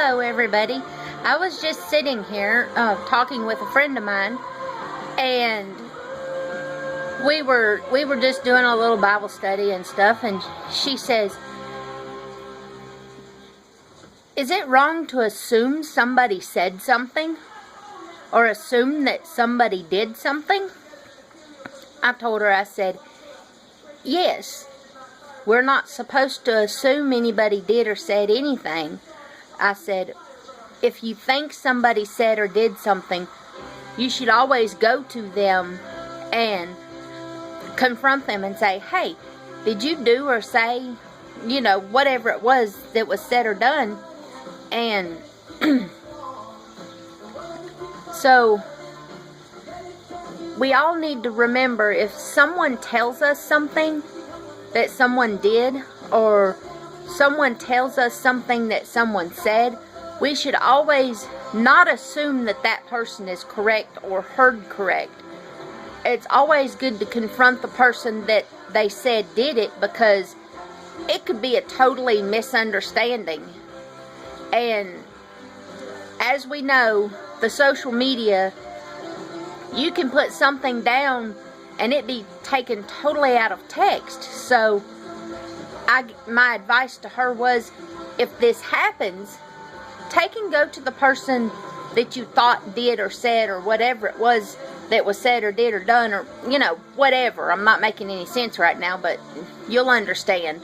Hello everybody. I was just sitting here talking with a friend of mine, and we were just doing a little Bible study and stuff, and she says, is it wrong to assume somebody said something or assume that somebody did something? I told her, I said, yes, we're not supposed to assume anybody did or said anything. I said, if you think somebody said or did something, you should always go to them and confront them and say, hey, did you do or say, whatever it was that was said or done? And so we all need to remember, if someone tells us something that someone did, or someone tells us something that someone said, we should always not assume that that person is correct or heard correct. It's always good to confront the person that they said did it, because it could be a totally misunderstanding. And as we know, the social media, you can put something down and it be taken totally out of text. So my advice to her was, if this happens, take and go to the person that you thought did or said, or whatever it was that was said or did or done, or whatever. I'm not making any sense right now, but you'll understand.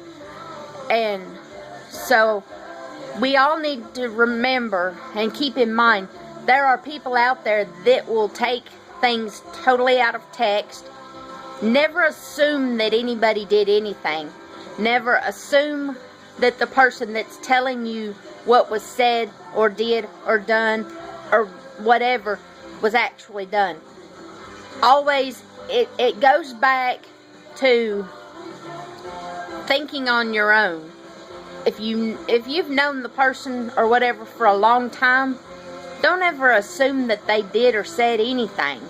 And so we all need to remember and keep in mind, there are people out there that will take things totally out of text. Never assume that anybody did anything. Never assume that the person that's telling you what was said or did or done or whatever was actually done. Always, it goes back to thinking on your own. If you've known the person or whatever for a long time, don't ever assume that they did or said anything.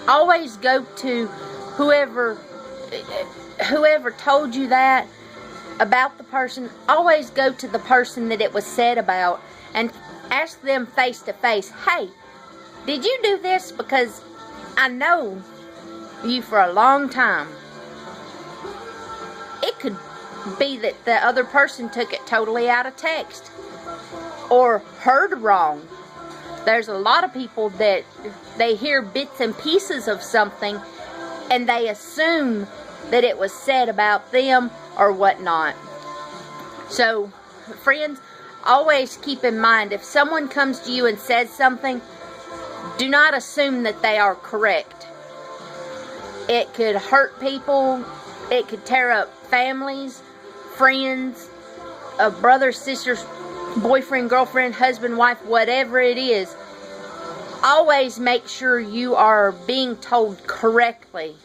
Always go to whoever told you that about the person. Always go to the person that it was said about and ask them face to face, hey, did you do this? Because I know you for a long time. It could be that the other person took it totally out of text or heard wrong. There's a lot of people that they hear bits and pieces of something and they assume that it was said about them or whatnot. So, friends, always keep in mind, if someone comes to you and says something, do not assume that they are correct. It could hurt people. It could tear up families, friends, brothers, sisters, boyfriend, girlfriend, husband, wife, whatever it is. Always make sure you are being told correctly.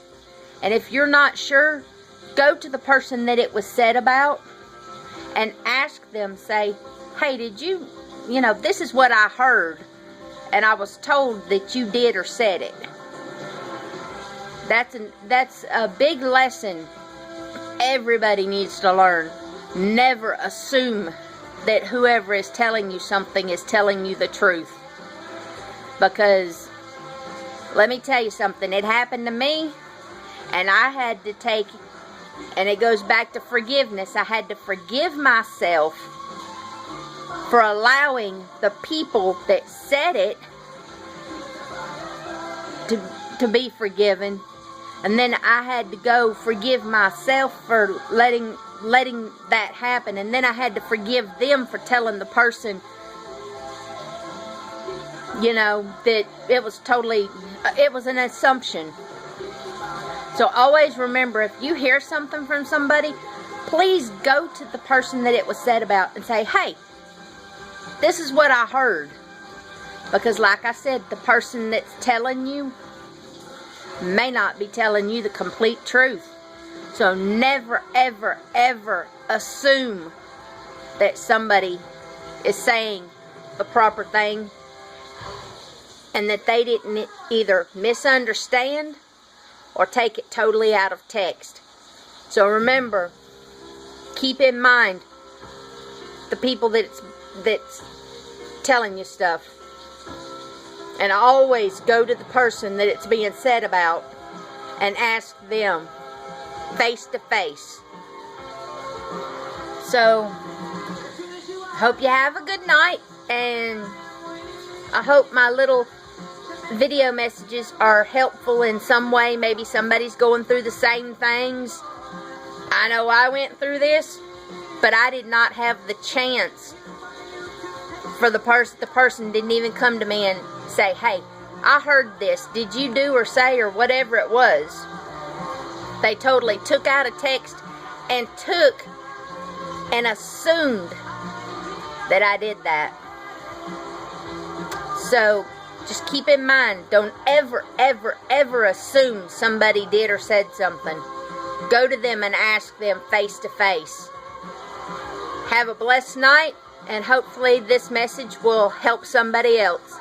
And if you're not sure, go to the person that it was said about and ask them, say, hey, did you, this is what I heard, and I was told that you did or said it. That's a big lesson everybody needs to learn. Never assume that whoever is telling you something is telling you the truth. Because, let me tell you something, it happened to me, and I had to take, and it goes back to forgiveness, I had to forgive myself for allowing the people that said it to be forgiven. And then I had to go forgive myself for letting that happen. And then I had to forgive them for telling the person, that it was an assumption. So always remember, if you hear something from somebody, please go to the person that it was said about and say, hey, this is what I heard. Because like I said, the person that's telling you may not be telling you the complete truth. So never, ever, ever assume that somebody is saying the proper thing and that they didn't either misunderstand or take it totally out of text. So remember, keep in mind the people that's telling you stuff. And always go to the person that it's being said about and ask them face to face. So, hope you have a good night, and I hope my little video messages are helpful in some way. Maybe somebody's going through the same things. I know I went through this, but I did not have the chance for the person didn't even come to me and say, hey, I heard this, did you do or say or whatever it was. They totally took out a text and took and assumed that I did that. So just keep in mind, don't ever, ever, ever assume somebody did or said something. Go to them and ask them face to face. Have a blessed night, and hopefully this message will help somebody else.